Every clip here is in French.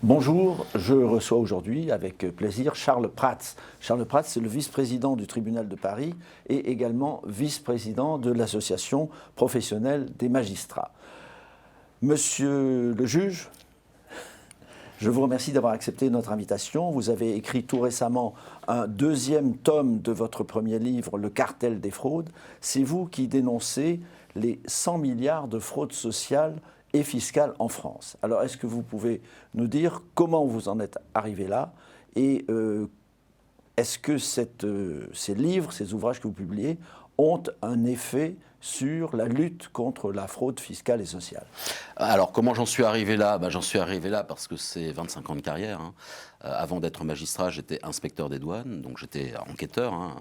Bonjour, je reçois aujourd'hui avec plaisir Charles Prats. Charles Prats, c'est le vice-président du tribunal de Paris et également vice-président de l'association professionnelle des magistrats. Monsieur le juge, je vous remercie d'avoir accepté notre invitation. Vous avez écrit tout récemment un deuxième tome de votre premier livre, Le cartel des fraudes. C'est vous qui dénoncez les 100 milliards de fraude sociale et fiscale en France. Alors, est-ce que vous pouvez nous dire comment vous en êtes arrivé là et est-ce que ces livres, ces ouvrages que vous publiez ont un effet sur la lutte contre la fraude fiscale et sociale? Alors, comment j'en suis arrivé là? J'en suis arrivé là parce que c'est 25 ans de carrière. Avant d'être magistrat, j'étais inspecteur des douanes, donc j'étais enquêteur,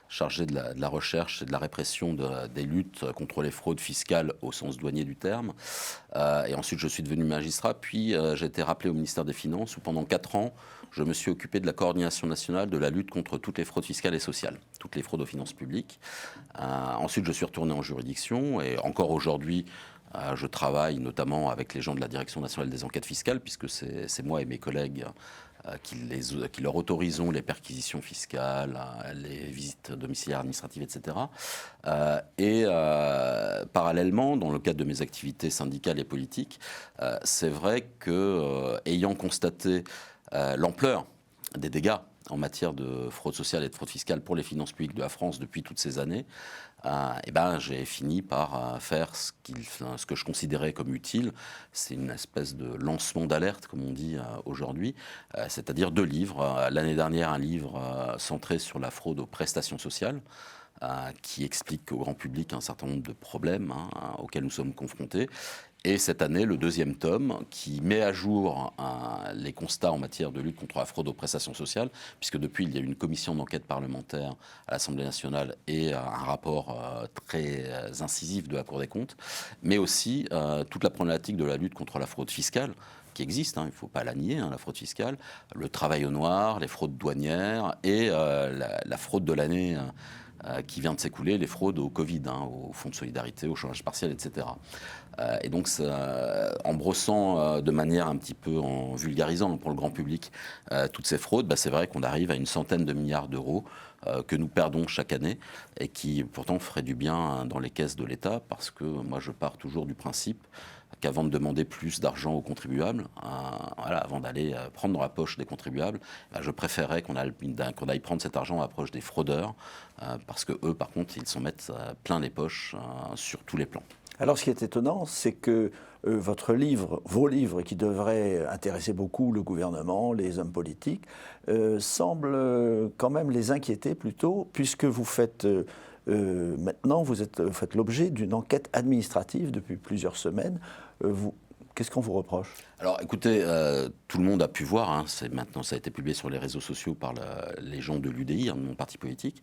chargé de la recherche et de la répression des luttes contre les fraudes fiscales au sens douanier du terme. Et ensuite, je suis devenu magistrat, puis j'ai été rappelé au ministère des Finances où pendant 4 ans, je me suis occupé de la coordination nationale de la lutte contre toutes les fraudes fiscales et sociales, toutes les fraudes aux finances publiques. Ensuite, je suis retourné en juridiction et encore aujourd'hui, je travaille notamment avec les gens de la Direction nationale des enquêtes fiscales, puisque c'est moi et mes collègues qui leur autorisons les perquisitions fiscales, les visites domiciliaires administratives, etc. Parallèlement, dans le cadre de mes activités syndicales et politiques, c'est vrai que, ayant constaté l'ampleur des dégâts en matière de fraude sociale et de fraude fiscale pour les finances publiques de la France depuis toutes ces années, j'ai fini par faire ce que je considérais comme utile. C'est une espèce de lancement d'alerte, comme on dit aujourd'hui, c'est-à-dire 2 livres. L'année dernière, un livre centré sur la fraude aux prestations sociales, qui explique au grand public un certain nombre de problèmes auxquels nous sommes confrontés. Et cette année, le 2e tome, qui met à jour les constats en matière de lutte contre la fraude aux prestations sociales, puisque depuis, il y a eu une commission d'enquête parlementaire à l'Assemblée nationale et un rapport très incisif de la Cour des comptes, mais aussi toute la problématique de la lutte contre la fraude fiscale, qui existe, il ne faut pas la nier, la fraude fiscale, le travail au noir, les fraudes douanières et la fraude de l'année qui vient de s'écouler, les fraudes au Covid, au fonds de solidarité, au chômage partiel, etc. Et donc, en brossant de manière un petit peu en vulgarisant pour le grand public toutes ces fraudes, c'est vrai qu'on arrive à une centaine de milliards d'euros que nous perdons chaque année et qui pourtant ferait du bien dans les caisses de l'État, parce que moi je pars toujours du principe qu'avant de demander plus d'argent aux contribuables, avant d'aller prendre dans la poche des contribuables, je préférerais qu'on aille prendre cet argent à la poche des fraudeurs, parce que eux, par contre, ils s'en mettent plein les poches sur tous les plans. Alors, ce qui est étonnant, c'est que vos livres, qui devraient intéresser beaucoup le gouvernement, les hommes politiques, semblent quand même les inquiéter plutôt, puisque vous faites maintenant, vous faites l'objet d'une enquête administrative depuis plusieurs semaines. Qu'est-ce qu'on vous reproche? Alors écoutez, tout le monde a pu voir, maintenant ça a été publié sur les réseaux sociaux par les gens de l'UDI, de mon parti politique.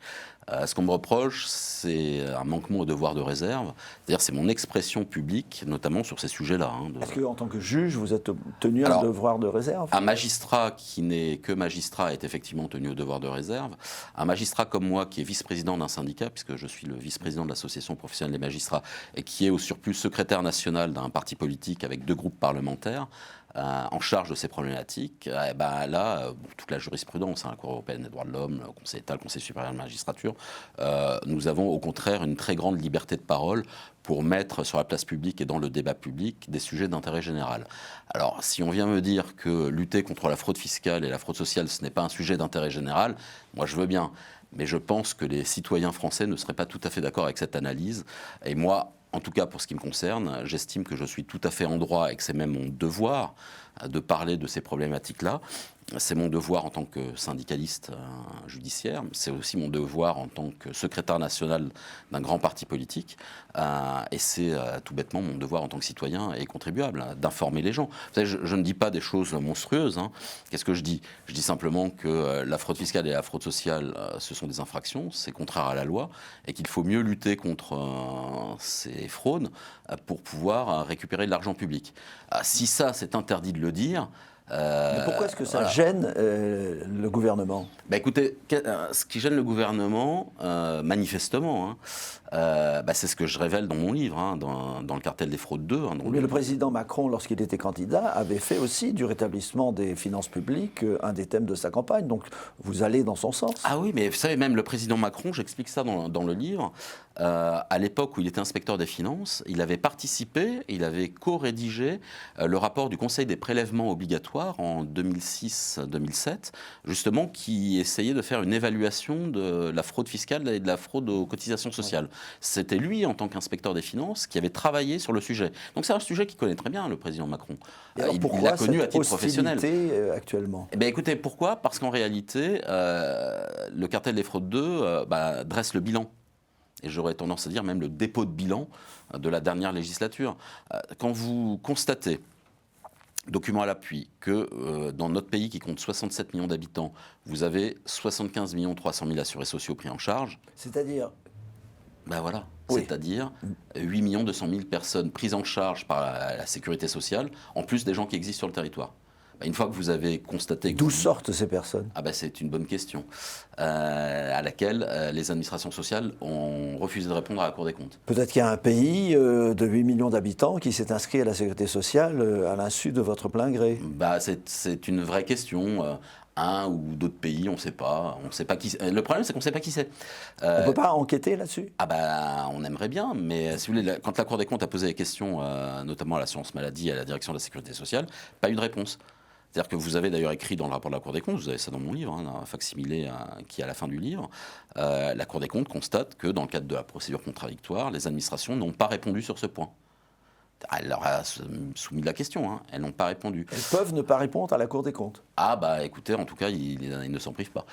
Ce qu'on me reproche, c'est un manquement au devoir de réserve, c'est-à-dire c'est mon expression publique, notamment sur ces sujets-là. Est-ce qu'en tant que juge, vous êtes tenu à un devoir de réserve? Un magistrat qui n'est que magistrat est effectivement tenu au devoir de réserve. Un magistrat comme moi, qui est vice-président d'un syndicat, puisque je suis le vice-président de l'association professionnelle des magistrats, et qui est au surplus secrétaire national d'un parti politique avec 2 groupes parlementaires, en charge de ces problématiques, toute la jurisprudence, la Cour européenne des droits de l'homme, le Conseil d'État, le Conseil supérieur de la magistrature, nous avons au contraire une très grande liberté de parole pour mettre sur la place publique et dans le débat public des sujets d'intérêt général. Alors, si on vient me dire que lutter contre la fraude fiscale et la fraude sociale, ce n'est pas un sujet d'intérêt général, moi je veux bien. Mais je pense que les citoyens français ne seraient pas tout à fait d'accord avec cette analyse. Et moi, en tout cas, pour ce qui me concerne, j'estime que je suis tout à fait en droit et que c'est même mon devoir de parler de ces problématiques-là. C'est mon devoir en tant que syndicaliste judiciaire, c'est aussi mon devoir en tant que secrétaire national d'un grand parti politique, et c'est tout bêtement mon devoir en tant que citoyen et contribuable d'informer les gens. Vous savez, je ne dis pas des choses monstrueuses. Qu'est-ce que je dis? Je dis simplement que la fraude fiscale et la fraude sociale, ce sont des infractions, c'est contraire à la loi, et qu'il faut mieux lutter contre ces fraudes pour pouvoir récupérer de l'argent public. Si ça, c'est interdit de le dire, Mais pourquoi est-ce que ça gêne le gouvernement ? Écoutez, ce qui gêne le gouvernement, manifestement, c'est ce que je révèle dans mon livre, dans le cartel des fraudes 2. Mais le président Macron, lorsqu'il était candidat, avait fait aussi du rétablissement des finances publiques un des thèmes de sa campagne. Donc vous allez dans son sens. Ah oui, mais vous savez, même le président Macron, j'explique ça dans le livre, à l'époque où il était inspecteur des finances, il avait participé, il avait co-rédigé le rapport du Conseil des prélèvements obligatoires en 2006-2007, justement, qui essayait de faire une évaluation de la fraude fiscale et de la fraude aux cotisations sociales. Ouais. C'était lui, en tant qu'inspecteur des finances, qui avait travaillé sur le sujet. Donc c'est un sujet qu'il connaît très bien, le président Macron. Il l'a connu à titre professionnel. Actuellement. Écoutez, pourquoi ? Parce qu'en réalité, le cartel des fraudes 2 dresse le bilan. Et j'aurais tendance à dire même le dépôt de bilan de la dernière législature. Quand vous constatez, document à l'appui, que dans notre pays qui compte 67 millions d'habitants, vous avez 75 300 000 assurés sociaux pris en charge. C'est-à-dire voilà. Oui. C'est-à-dire 8 200 000 personnes prises en charge par la sécurité sociale, en plus des gens qui existent sur le territoire. Une fois que vous avez constaté... D'où sortent ces personnes ? C'est une bonne question, à laquelle les administrations sociales ont refusé de répondre à la Cour des comptes. Peut-être qu'il y a un pays de 8 millions d'habitants qui s'est inscrit à la sécurité sociale à l'insu de votre plein gré. C'est une vraie question. Un ou d'autres pays, on ne sait pas. On sait pas qui. Le problème, c'est qu'on ne sait pas qui c'est. On ne peut pas enquêter là-dessus ? On aimerait bien, mais si vous voulez, quand la Cour des comptes a posé des questions, notamment à l'assurance maladie et à la direction de la sécurité sociale, pas eu de réponse. C'est-à-dire que vous avez d'ailleurs écrit dans le rapport de la Cour des comptes, vous avez ça dans mon livre, un facsimilé qui est à la fin du livre, la Cour des comptes constate que dans le cadre de la procédure contradictoire, les administrations n'ont pas répondu sur ce point. Elle leur a soumis la question, elles n'ont pas répondu. Elles peuvent ne pas répondre à la Cour des comptes. Écoutez, en tout cas, ils ne s'en privent pas.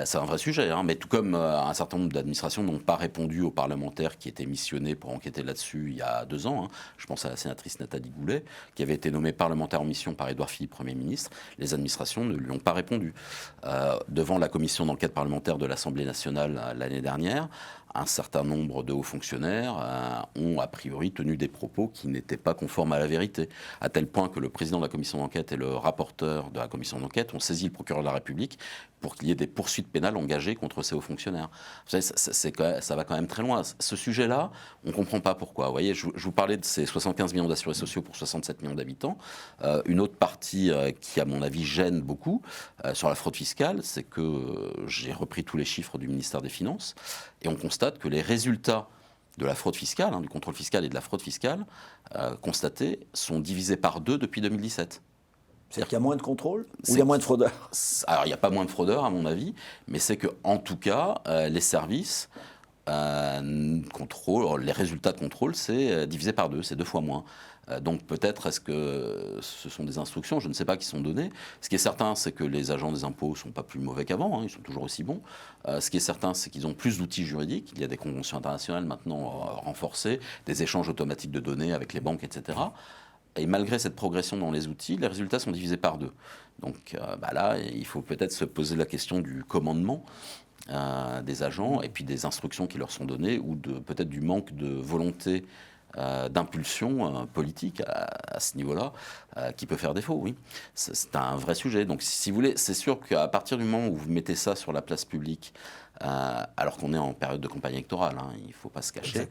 C'est un vrai sujet, mais tout comme un certain nombre d'administrations n'ont pas répondu aux parlementaires qui étaient missionnés pour enquêter là-dessus il y a 2 ans. Je pense à la sénatrice Nathalie Goulet, qui avait été nommée parlementaire en mission par Édouard Philippe, Premier ministre. Les administrations ne lui ont pas répondu. Devant la commission d'enquête parlementaire de l'Assemblée nationale l'année dernière, un certain nombre de hauts fonctionnaires ont a priori tenu des propos qui n'étaient pas conformes à la vérité, à tel point que le président de la commission d'enquête et le rapporteur de la commission d'enquête ont saisi le procureur de la République pour qu'il y ait des poursuites pénales engagées contre ces hauts fonctionnaires. Vous savez, ça va quand même très loin. Ce sujet-là, on ne comprend pas pourquoi. Vous voyez, je vous parlais de ces 75 millions d'assurés sociaux pour 67 millions d'habitants. Une autre partie qui, à mon avis, gêne beaucoup sur la fraude fiscale, c'est que j'ai repris tous les chiffres du ministère des Finances et on constate que les résultats de la fraude fiscale, du contrôle fiscal et de la fraude fiscale, constatés, sont divisés par 2 depuis 2017. C'est-à-dire qu'il y a moins de contrôle ou il y a moins de fraudeurs ? Alors, il n'y a pas moins de fraudeurs, à mon avis, mais c'est qu'en tout cas, les services contrôlent, les résultats de contrôle, c'est divisé par 2, c'est 2 fois moins. Donc peut-être est-ce que ce sont des instructions, je ne sais pas, qui sont données. Ce qui est certain, c'est que les agents des impôts ne sont pas plus mauvais qu'avant, ils sont toujours aussi bons. Ce qui est certain, c'est qu'ils ont plus d'outils juridiques. Il y a des conventions internationales maintenant renforcées, des échanges automatiques de données avec les banques, etc. Et malgré cette progression dans les outils, les résultats sont divisés par 2. Donc là, il faut peut-être se poser la question du commandement des agents et puis des instructions qui leur sont données ou peut-être du manque de volonté d'impulsion politique à ce niveau-là qui peut faire défaut, oui. C'est un vrai sujet. Donc si vous voulez, c'est sûr qu'à partir du moment où vous mettez ça sur la place publique, alors qu'on est en période de campagne électorale, il ne faut pas se cacher,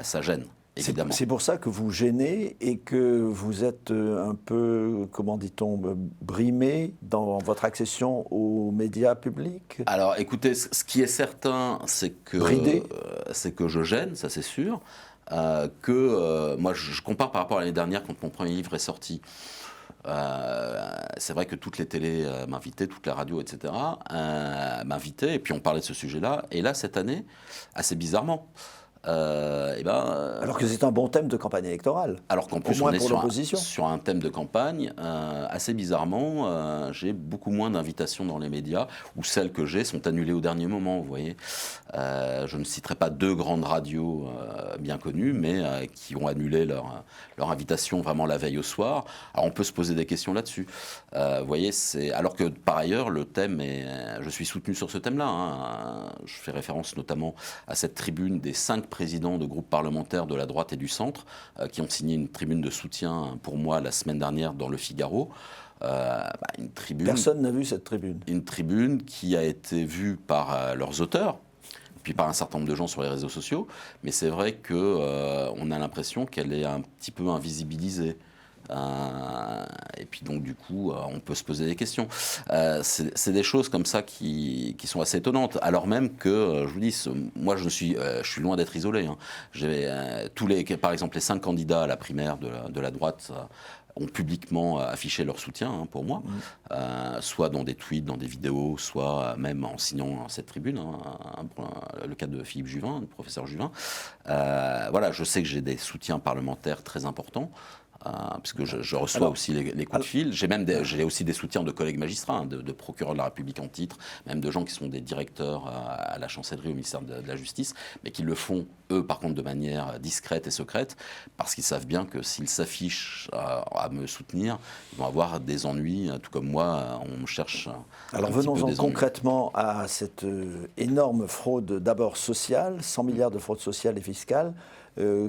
ça gêne. C'est pour ça que vous gênez et que vous êtes un peu, comment dit-on, brimé dans votre accession aux médias publics ? Alors écoutez, ce qui est certain, c'est que je gêne, ça c'est sûr. Moi je compare par rapport à l'année dernière quand mon premier livre est sorti. C'est vrai que toutes les télés m'invitaient, toutes les radios, etc. M'invitaient et puis on parlait de ce sujet-là. Et là, cette année, assez bizarrement, alors que c'est un bon thème de campagne électorale. Alors qu'en plus, on est sur un thème de campagne. Assez bizarrement, j'ai beaucoup moins d'invitations dans les médias, ou celles que j'ai sont annulées au dernier moment, vous voyez. Je ne citerai pas 2 grandes radios bien connues, mais qui ont annulé leur invitation vraiment la veille au soir. Alors on peut se poser des questions là-dessus. Vous voyez, alors que par ailleurs, le thème je suis soutenu sur ce thème-là. Je fais référence notamment à cette tribune des 5 présidents de groupes parlementaires de la droite et du centre qui ont signé une tribune de soutien pour moi la semaine dernière dans Le Figaro. une tribune. Personne n'a vu cette tribune. Une tribune qui a été vue par leurs auteurs, puis par un certain nombre de gens sur les réseaux sociaux, mais c'est vrai qu'on a l'impression qu'elle est un petit peu invisibilisée. Et puis donc du coup, on peut se poser des questions. C'est des choses comme ça qui sont assez étonnantes, alors même que, je vous dis, moi je suis loin d'être isolé. Hein. Par exemple, les 5 candidats à la primaire de la droite ont publiquement affiché leur soutien pour moi, soit dans des tweets, dans des vidéos, soit même en signant cette tribune, le cas de Philippe Juvin, le professeur Juvin. Voilà, je sais que j'ai des soutiens parlementaires très importants, puisque je reçois aussi les coups de fil. J'ai aussi des soutiens de collègues magistrats, de procureurs de la République en titre, même de gens qui sont des directeurs à la chancellerie, au ministère de la Justice, mais qui le font, eux, par contre, de manière discrète et secrète, parce qu'ils savent bien que s'ils s'affichent à me soutenir, ils vont avoir des ennuis, tout comme moi, on me cherche. Alors venons-en concrètement à cette énorme fraude, d'abord sociale, 100 milliards de fraude sociale et fiscale.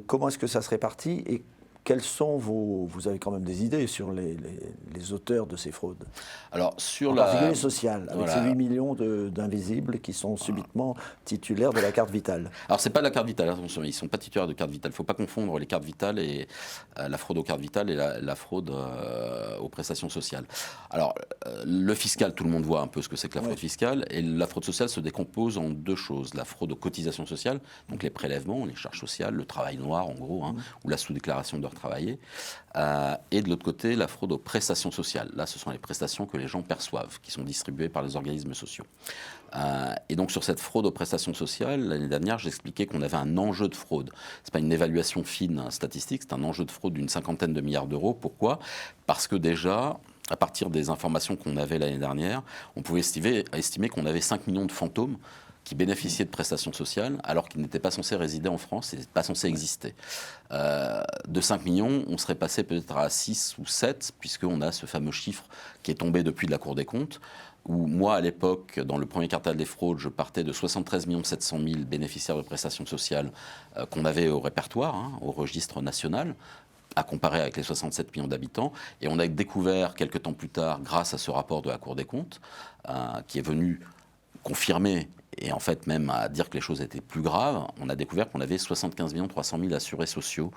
Comment est-ce que ça se répartit et quels sont vous avez quand même des idées sur les auteurs de ces fraudes? Alors, sur en particulier sociale, avec voilà. ces 8 millions d'invisibles qui sont subitement titulaires de la carte vitale. Alors, c'est pas la carte vitale, attention, ils ne sont pas titulaires de carte vitale. Il ne faut pas confondre les cartes vitales et la fraude aux cartes vitales et la fraude aux prestations sociales. Alors, le fiscal, tout le monde voit un peu ce que c'est que la fraude fiscale, et la fraude sociale se décompose en 2 choses. La fraude aux cotisations sociales, donc les prélèvements, les charges sociales, le travail noir en gros, ou la sous-déclaration d'heures travaillées, et de l'autre côté, la fraude aux prestations sociales. Là, ce sont les prestations que les gens perçoivent, qui sont distribuées par les organismes sociaux. Et donc, sur cette fraude aux prestations sociales, l'année dernière, j'expliquais qu'on avait un enjeu de fraude. Ce n'est pas une évaluation fine statistique, c'est un enjeu de fraude d'une 50aine de milliards d'euros. Pourquoi ? Parce que déjà, à partir des informations qu'on avait l'année dernière, on pouvait estimer qu'on avait 5 millions de fantômes qui bénéficiaient de prestations sociales alors qu'ils n'étaient pas censés résider en France et pas censés exister. De 5 millions, on serait passé peut-être à 6 ou 7, puisqu'on a ce fameux chiffre qui est tombé depuis de la Cour des comptes, où moi, à l'époque, dans le premier quartal des fraudes, je partais de 73 700 000 bénéficiaires de prestations sociales qu'on avait au répertoire, au registre national, à comparer avec les 67 millions d'habitants. Et on a découvert, quelques temps plus tard, grâce à ce rapport de la Cour des comptes, qui est venu confirmer et en fait même à dire que les choses étaient plus graves, on a découvert qu'on avait 75 300 000 assurés sociaux,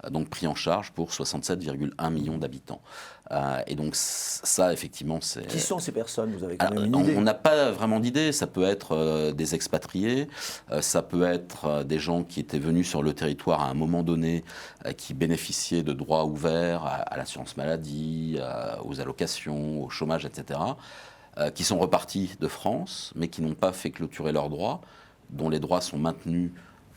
donc pris en charge pour 67,1 millions d'habitants. Et donc ça, effectivement, c'est... Qui sont ces personnes? Vous avez quand même une idée? On n'a pas vraiment d'idée. Ça peut être des expatriés, ça peut être des gens qui étaient venus sur le territoire à un moment donné, qui bénéficiaient de droits ouverts à l'assurance maladie, aux allocations, au chômage, etc., qui sont repartis de France, mais qui n'ont pas fait clôturer leurs droits, dont les droits sont maintenus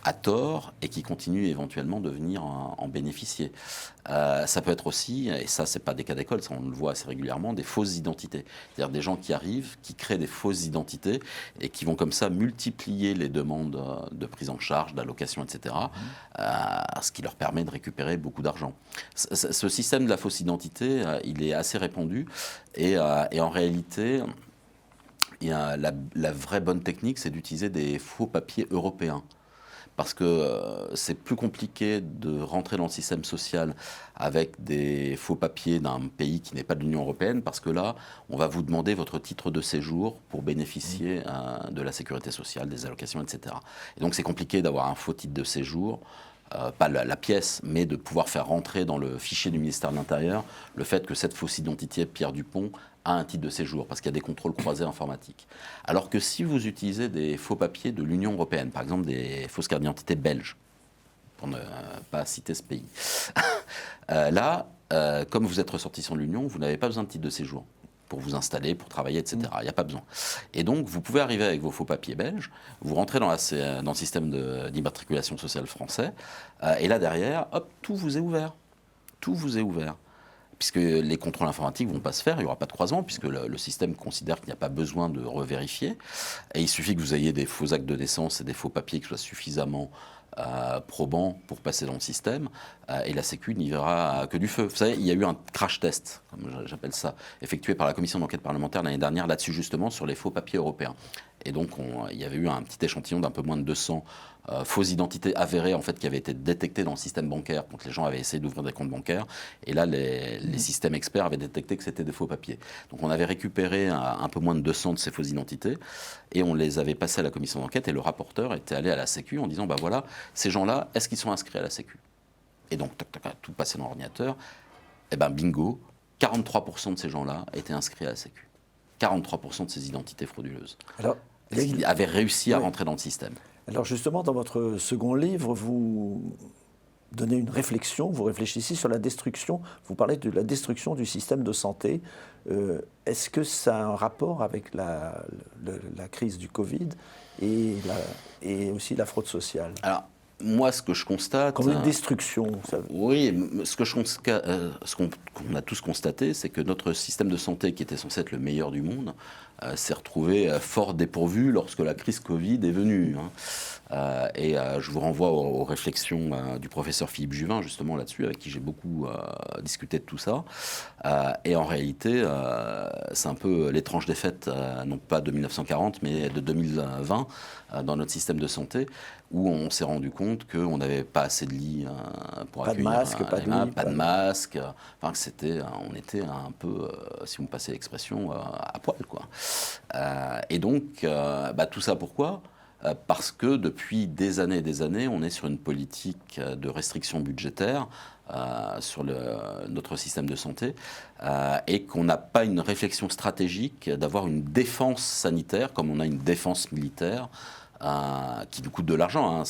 à tort et qui continuent éventuellement de venir en bénéficier. Ça peut être aussi, et ça c'est pas des cas d'école, ça on le voit assez régulièrement, des fausses identités. C'est-à-dire des gens qui arrivent, qui créent des fausses identités et qui vont comme ça multiplier les demandes de prise en charge, d'allocation, etc., ce qui leur permet de récupérer beaucoup d'argent. Ce système de la fausse identité, il est assez répandu et en réalité, la vraie bonne technique, c'est d'utiliser des faux papiers européens. Parce que c'est plus compliqué de rentrer dans le système social avec des faux papiers d'un pays qui n'est pas de l'Union européenne, parce que là, on va vous demander votre titre de séjour pour bénéficier de la sécurité sociale, des allocations, etc. Et donc c'est compliqué d'avoir un faux titre de séjour, pas la pièce, mais de pouvoir faire rentrer dans le fichier du ministère de l'Intérieur le fait que cette fausse identité, Pierre Dupont, a un titre de séjour, parce qu'il y a des contrôles croisés informatiques. Alors que si vous utilisez des faux papiers de l'Union européenne, par exemple des fausses cartes d'identité belges, pour ne pas citer ce pays, là, comme vous êtes ressortissant de l'Union, vous n'avez pas besoin de titre de séjour pour vous installer, pour travailler, etc. Il n'y a pas besoin. Et donc, vous pouvez arriver avec vos faux papiers belges, vous rentrez dans le système d'immatriculation sociale français, et là, derrière, hop, tout vous est ouvert. Tout vous est ouvert. Puisque les contrôles informatiques ne vont pas se faire, il n'y aura pas de croisement, puisque le système considère qu'il n'y a pas besoin de revérifier. Et il suffit que vous ayez des faux actes de naissance et des faux papiers qui soient suffisamment probants pour passer dans le système, et la Sécu n'y verra que du feu. Vous savez, il y a eu un crash test, comme j'appelle ça, effectué par la commission d'enquête parlementaire l'année dernière là-dessus justement, sur les faux papiers européens. Et donc, il y avait eu un petit échantillon d'un peu moins de 200 fausses identités avérées en fait, qui avaient été détectées dans le système bancaire quand les gens avaient essayé d'ouvrir des comptes bancaires. Et là, les systèmes experts avaient détecté que c'était des faux papiers. Donc, on avait récupéré un peu moins de 200 de ces fausses identités et on les avait passées à la commission d'enquête. Et le rapporteur était allé à la Sécu en disant, bah voilà, ces gens-là, est-ce qu'ils sont inscrits à la Sécu? Et donc, tout passé dans l'ordinateur. Et ben bingo, 43% de ces gens-là étaient inscrits à la Sécu. 43% de ces identités frauduleuses. Alors, ils avaient réussi à rentrer dans le système. Alors justement, dans votre second livre, vous donnez une réflexion, vous réfléchissez sur la destruction, vous parlez de la destruction du système de santé. Est-ce que ça a un rapport avec la crise du Covid et aussi la fraude sociale? Alors, moi, ce que je constate... Comme une destruction. Oui, ce qu'on a tous constaté, c'est que notre système de santé, qui était censé être le meilleur du monde, s'est retrouvé fort dépourvu lorsque la crise Covid est venue. Et je vous renvoie aux réflexions du professeur Philippe Juvin, justement là-dessus, avec qui j'ai beaucoup discuté de tout ça. Et en réalité, c'est un peu l'étrange défaite, non pas de 1940, mais de 2020, dans notre système de santé, où on s'est rendu compte qu'on n'avait pas assez de lits pour accueillir pas de masque, enfin que on était un peu, si vous me passez l'expression, à poil, quoi. Et donc, tout ça pourquoi ? Parce que depuis des années, on est sur une politique de restriction budgétaire sur notre système de santé et qu'on n'a pas une réflexion stratégique d'avoir une défense sanitaire comme on a une défense militaire qui nous coûte de l'argent.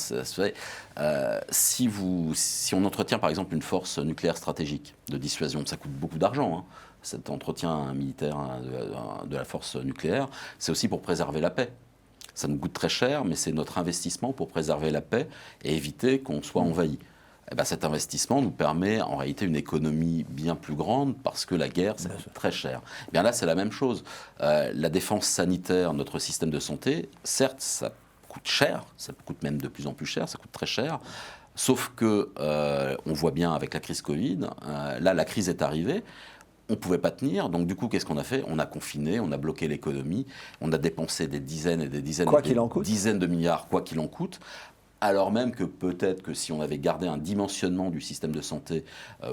Si on entretient par exemple une force nucléaire stratégique de dissuasion, ça coûte beaucoup d'argent. Cet entretien militaire de la force nucléaire, c'est aussi pour préserver la paix. Ça nous coûte très cher, mais c'est notre investissement pour préserver la paix et éviter qu'on soit envahi. Et cet investissement nous permet en réalité une économie bien plus grande parce que la guerre, ça coûte très cher. Et bien là, c'est la même chose. La défense sanitaire, notre système de santé, certes, ça coûte cher, ça coûte même de plus en plus cher, ça coûte très cher. Sauf que on voit bien avec la crise Covid, là, la crise est arrivée. On ne pouvait pas tenir, donc du coup, qu'est-ce qu'on a fait? On a confiné, on a bloqué l'économie, on a dépensé des dizaines et des dizaines dizaines de milliards, quoi qu'il en coûte, alors même que peut-être que si on avait gardé un dimensionnement du système de santé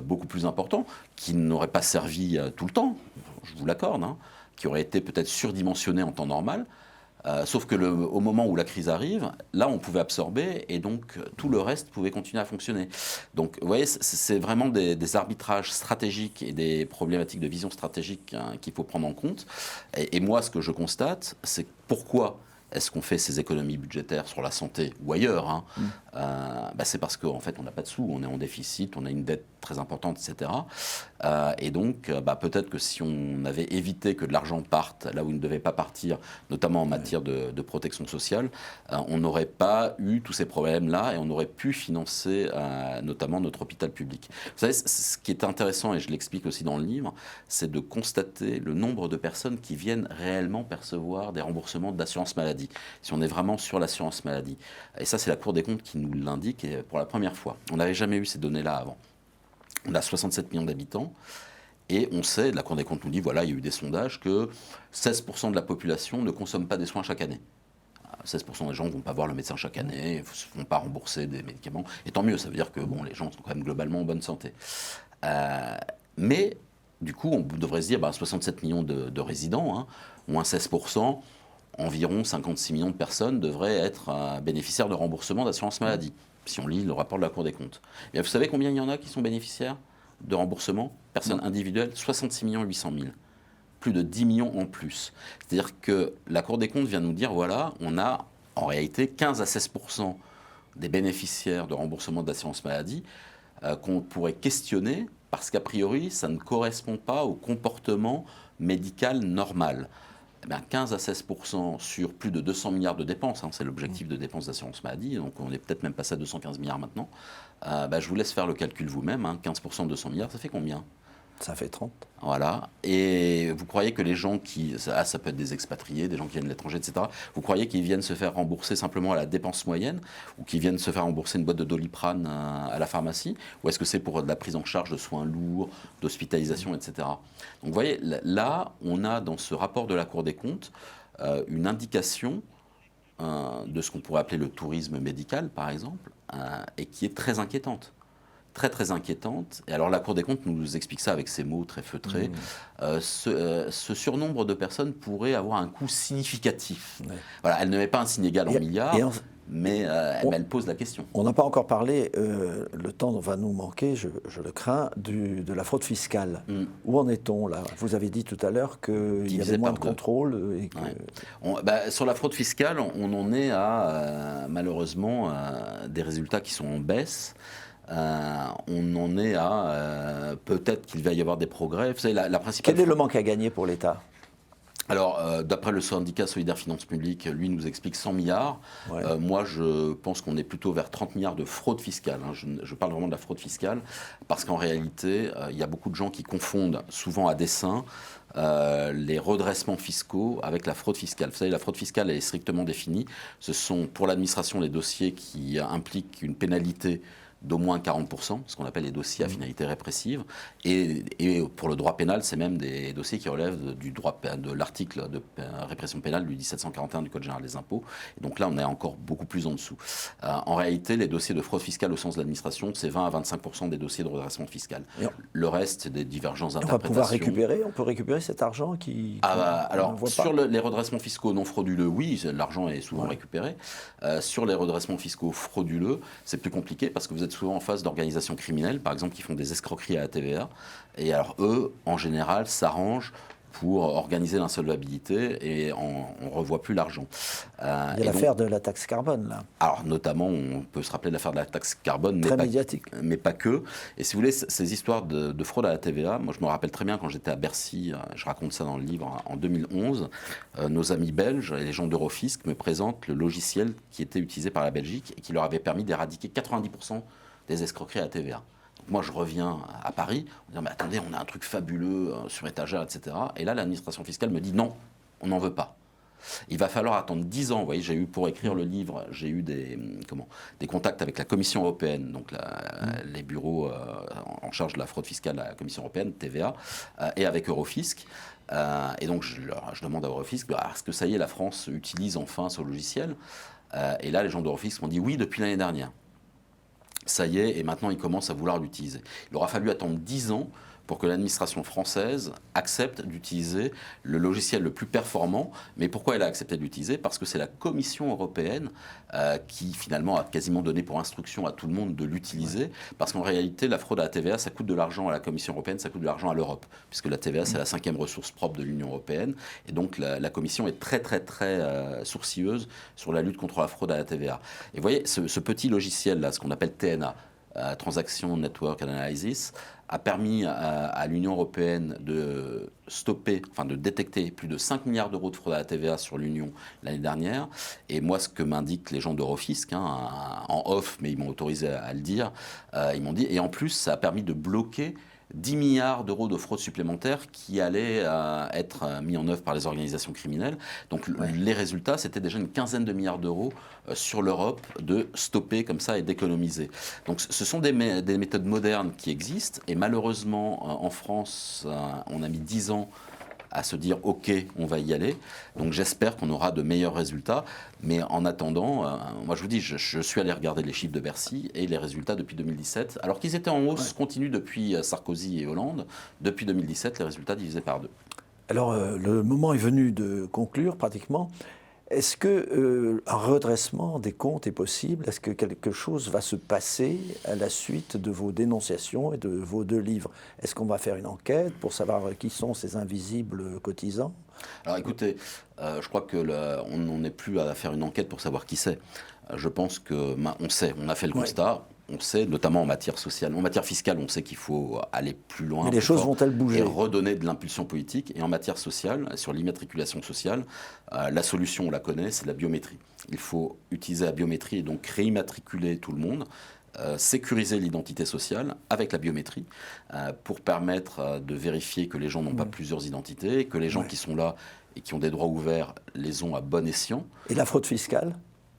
beaucoup plus important, qui n'aurait pas servi tout le temps, je vous l'accorde, qui aurait été peut-être surdimensionné en temps normal, sauf que au moment où la crise arrive, là, on pouvait absorber et donc tout le reste pouvait continuer à fonctionner. Donc, vous voyez, c'est vraiment des arbitrages stratégiques et des problématiques de vision stratégique qu'il faut prendre en compte. Et moi, ce que je constate, c'est pourquoi est-ce qu'on fait ces économies budgétaires sur la santé ou ailleurs c'est parce qu'en fait, on n'a pas de sous, on est en déficit, on a une dette très importante, etc. Et donc, peut-être que si on avait évité que de l'argent parte là où il ne devait pas partir, notamment en matière de protection sociale, on n'aurait pas eu tous ces problèmes-là et on aurait pu financer notamment notre hôpital public. Vous savez, ce qui est intéressant, et je l'explique aussi dans le livre, c'est de constater le nombre de personnes qui viennent réellement percevoir des remboursements d'assurance maladie, si on est vraiment sur l'assurance maladie. Et ça, c'est la Cour des comptes qui nous l'indique et pour la première fois. On n'avait jamais eu ces données-là avant. On a 67 millions d'habitants et on sait, la Cour des comptes nous dit, voilà, il y a eu des sondages, que 16% de la population ne consomme pas des soins chaque année. 16% des gens ne vont pas voir le médecin chaque année, ne vont pas rembourser des médicaments. Et tant mieux, ça veut dire que les gens sont quand même globalement en bonne santé. Mais du coup, on devrait se dire, 67 millions de résidents, moins 16%, environ 56 millions de personnes devraient être bénéficiaires de remboursement d'assurance maladie, si on lit le rapport de la Cour des comptes. Et vous savez combien il y en a qui sont bénéficiaires de remboursement? Personnes individuelles, 66 800 000. Plus de 10 millions en plus. C'est-à-dire que la Cour des comptes vient nous dire, voilà, on a en réalité 15 à 16% des bénéficiaires de remboursement d'assurance maladie qu'on pourrait questionner parce qu'a priori, ça ne correspond pas au comportement médical normal. 15 à 16% sur plus de 200 milliards de dépenses, c'est l'objectif de dépenses d'assurance maladie, donc on est peut-être même passé à 215 milliards maintenant. Je vous laisse faire le calcul vous-même, 15% de 200 milliards, ça fait combien? Ça fait 30. Voilà. Et vous croyez que les gens ça peut être des expatriés, des gens qui viennent de l'étranger, etc. Vous croyez qu'ils viennent se faire rembourser simplement à la dépense moyenne, ou qu'ils viennent se faire rembourser une boîte de Doliprane à la pharmacie, ou est-ce que c'est pour de la prise en charge de soins lourds, d'hospitalisation, etc. Donc vous voyez, là, on a dans ce rapport de la Cour des comptes une indication de ce qu'on pourrait appeler le tourisme médical, par exemple, et qui est très inquiétante. Très très inquiétante. Et alors la Cour des comptes nous explique ça avec ces mots très feutrés. Ce surnombre de personnes pourrait avoir un coût significatif. Ouais. Voilà, elle ne met pas un signe égal en milliards, mais elle pose la question. On n'a pas encore parlé, le temps va nous manquer, je le crains, de la fraude fiscale. Où en est-on là? Vous avez dit tout à l'heure qu'il y avait moins de contrôle. Et que... sur la fraude fiscale, on en est à malheureusement des résultats qui sont en baisse. On en est à peut-être qu'il va y avoir des progrès. Vous savez, la principale. Quel est le manque à gagner pour l'État? Alors, d'après le syndicat Solidaire Finances Publiques, lui nous explique 100 milliards. Ouais. Moi, je pense qu'on est plutôt vers 30 milliards de fraude fiscale. Hein. Je parle vraiment de la fraude fiscale, parce qu'en réalité, il y a beaucoup de gens qui confondent, souvent à dessein, les redressements fiscaux avec la fraude fiscale. Vous savez, la fraude fiscale, elle est strictement définie. Ce sont pour l'administration les dossiers qui impliquent une pénalité d'au moins 40%, ce qu'on appelle les dossiers à finalité répressive. Et pour le droit pénal, c'est même des dossiers qui relèvent du droit de l'article de répression pénale du 1741 du Code général des impôts. Et donc là, on est encore beaucoup plus en dessous. En réalité, les dossiers de fraude fiscale au sens de l'administration, c'est 20 à 25% des dossiers de redressement fiscal. Le reste, c'est des divergences d'interprétation. On peut récupérer cet argent qui alors, sur les redressements fiscaux non frauduleux, oui, l'argent est souvent récupéré. Sur les redressements fiscaux frauduleux, c'est plus compliqué parce que vous êtes souvent en face d'organisations criminelles, par exemple, qui font des escroqueries à la TVA. Et alors, eux, en général, s'arrangent pour organiser l'insolvabilité et on ne revoit plus l'argent. Il y a l'affaire de la taxe carbone, là. Alors, notamment, on peut se rappeler de l'affaire de la taxe carbone. Très médiatique. Mais pas que. Et si vous voulez, ces histoires de fraude à la TVA, moi, je me rappelle très bien quand j'étais à Bercy, je raconte ça dans le livre, en 2011, nos amis belges et les gens d'Eurofisc me présentent le logiciel qui était utilisé par la Belgique et qui leur avait permis d'éradiquer 90% des escroqueries à la TVA. Donc moi, je reviens à Paris, on me dit, mais attendez, on a un truc fabuleux sur étagère, etc. Et là, l'administration fiscale me dit, non, on n'en veut pas. Il va falloir attendre 10 ans. Vous voyez, j'ai eu, pour écrire le livre, j'ai eu des contacts avec la Commission européenne, donc les bureaux en charge de la fraude fiscale à la Commission européenne, TVA, et avec Eurofisc. Et donc, je demande à Eurofisc, est-ce que ça y est, la France utilise enfin ce logiciel? Et là, les gens d'Eurofisc m'ont dit, oui, depuis l'année dernière. Ça y est, et maintenant ils commencent à vouloir l'utiliser. Il aura fallu attendre 10 ans pour que l'administration française accepte d'utiliser le logiciel le plus performant. Mais pourquoi elle a accepté de l'utiliser? Parce que c'est la Commission européenne qui finalement a quasiment donné pour instruction à tout le monde de l'utiliser. Parce qu'en réalité, la fraude à la TVA, ça coûte de l'argent à la Commission européenne, ça coûte de l'argent à l'Europe. Puisque la TVA, c'est la 5e ressource propre de l'Union européenne. Et donc la Commission est très très très sourcilleuse sur la lutte contre la fraude à la TVA. Et vous voyez, ce petit logiciel-là, ce qu'on appelle TNA, Transaction Network Analysis, a permis à l'Union européenne de de détecter plus de 5 milliards d'euros de fraude à la TVA sur l'Union l'année dernière. Et moi, ce que m'indiquent les gens d'Eurofisc, en off, mais ils m'ont autorisé à le dire, ils m'ont dit, et en plus, ça a permis de bloquer 10 milliards d'euros de fraude supplémentaire qui allaient être mis en œuvre par les organisations criminelles. Donc les résultats, c'était déjà une quinzaine de milliards d'euros sur l'Europe de stopper comme ça et d'économiser. Donc ce sont des méthodes modernes qui existent et malheureusement en France, on a mis 10 ans à se dire « ok, on va y aller ». Donc j'espère qu'on aura de meilleurs résultats. Mais en attendant, moi je vous dis, je suis allé regarder les chiffres de Bercy et les résultats depuis 2017. Alors qu'ils étaient en hausse continue depuis Sarkozy et Hollande, depuis 2017, les résultats divisés par 2. Alors le moment est venu de conclure pratiquement. Est-ce qu'un redressement des comptes est possible? Est-ce que quelque chose va se passer à la suite de vos dénonciations et de vos 2 livres? Est-ce qu'on va faire une enquête pour savoir qui sont ces invisibles cotisants? Alors écoutez, je crois qu'on n'en est plus à faire une enquête pour savoir qui c'est. Je pense qu'on sait, on a fait le constat. On sait, notamment en matière sociale, en matière fiscale, on sait qu'il faut aller plus loin. Mais les choses vont-elles bouger? Et redonner de l'impulsion politique. Et en matière sociale, sur l'immatriculation sociale, la solution, on la connaît, c'est la biométrie. Il faut utiliser la biométrie et donc réimmatriculer tout le monde. sécuriser l'identité sociale avec la biométrie pour permettre de vérifier que les gens n'ont pas plusieurs identités, que les gens qui sont là et qui ont des droits ouverts les ont à bon escient. Et la fraude fiscale ?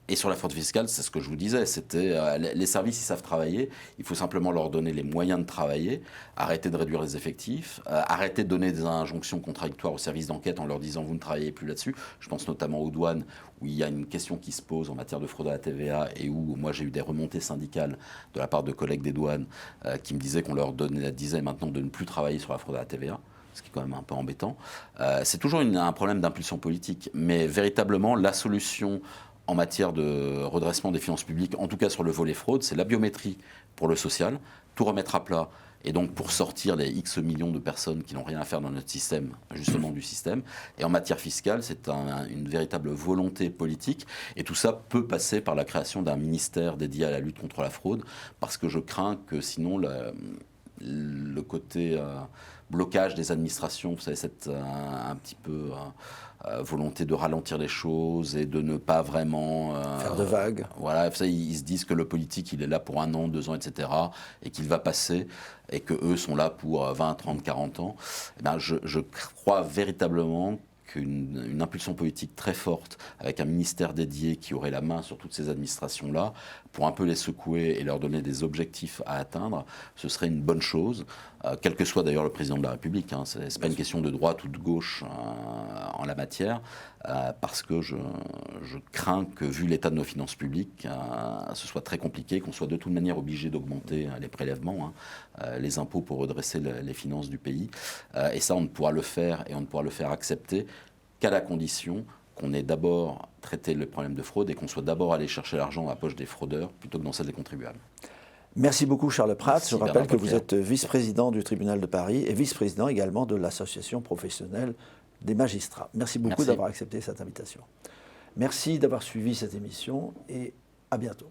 Et sur la fraude fiscale, c'est ce que je vous disais, c'était les services, ils savent travailler, il faut simplement leur donner les moyens de travailler, arrêter de réduire les effectifs, arrêter de donner des injonctions contradictoires aux services d'enquête en leur disant vous ne travaillez plus là-dessus. Je pense notamment aux douanes, où il y a une question qui se pose en matière de fraude à la TVA et où moi j'ai eu des remontées syndicales de la part de collègues des douanes qui me disaient qu'on leur disait maintenant de ne plus travailler sur la fraude à la TVA. Ce qui est quand même un peu embêtant. C'est toujours un problème d'impulsion politique, mais véritablement la solution en matière de redressement des finances publiques, en tout cas sur le volet fraude, c'est la biométrie pour le social, tout remettre à plat, et donc pour sortir les X millions de personnes qui n'ont rien à faire dans notre système, justement du système. Et en matière fiscale, c'est une véritable volonté politique, et tout ça peut passer par la création d'un ministère dédié à la lutte contre la fraude, parce que je crains que sinon le côté blocage des administrations, vous savez, cette un petit peu volonté de ralentir les choses et de ne pas vraiment faire de vagues. Voilà, vous savez, ils se disent que le politique, il est là pour 1 an, 2 ans, etc., et qu'il va passer, et qu'eux sont là pour 20, 30, 40 ans. Eh bien, je crois véritablement qu'une impulsion politique très forte, avec un ministère dédié qui aurait la main sur toutes ces administrations-là, pour un peu les secouer et leur donner des objectifs à atteindre, ce serait une bonne chose, quel que soit d'ailleurs le président de la République. Hein. Ce n'est pas une question de droite ou de gauche en la matière, parce que je crains que, vu l'état de nos finances publiques, ce soit très compliqué, qu'on soit de toute manière obligé d'augmenter les prélèvements, les impôts pour redresser les finances du pays. Et ça, on ne pourra le faire, et on ne pourra le faire accepter qu'à la condition qu'on ait d'abord traité le problème de fraude et qu'on soit d'abord allé chercher l'argent dans la poche des fraudeurs plutôt que dans celle des contribuables. Merci beaucoup Charles Prats. Merci, je rappelle que vous êtes vice-président du tribunal de Paris et vice-président également de l'association professionnelle des magistrats. Merci beaucoup d'avoir accepté cette invitation. Merci d'avoir suivi cette émission et à bientôt.